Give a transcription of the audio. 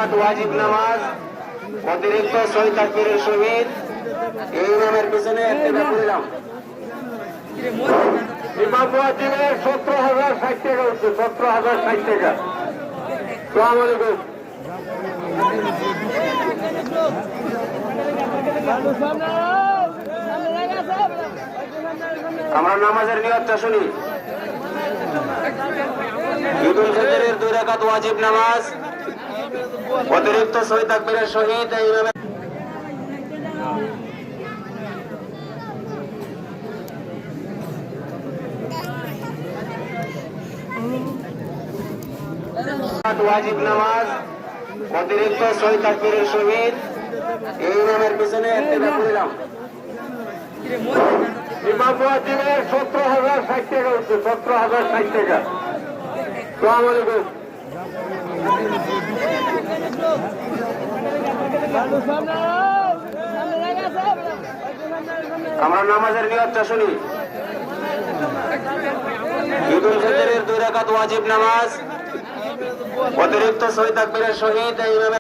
রাকাত ওয়াজিব নামাজ অতিরিক্ত 6 তাকবীরের সহিত এই ইমামের পিছনে একটা পড়লাম। ইমাম ওয়াজিবের 17,060 টাকা হচ্ছে, 17,060 টাকা। আসসালামু আলাইকুম। আমরা নামাজের নিয়তটা শুনি। ঈদুল ফিতরের 2 রাকাত ওয়াজিব নামাজ অতিরিক্ত 6 তাকবীরের সহিত এই ইমামের ওয়াজিব নামাজ অতিরিক্ত 6 তাকবীরের সহিত এই ইমামের পিছনে একটা পড়লাম। ইমাম ওয়াজিবের 17,060 টাকা হচ্ছে, 17,060 টাকা। আসসালামু আলাইকুম। আমরা নামাজের নিয়তটা শুনি। ঈদুল ফিতরের 2 রাকাত ওয়াজিব নামাজ অতিরিক্ত 6 তাকবীরের সহিত এই ইমামের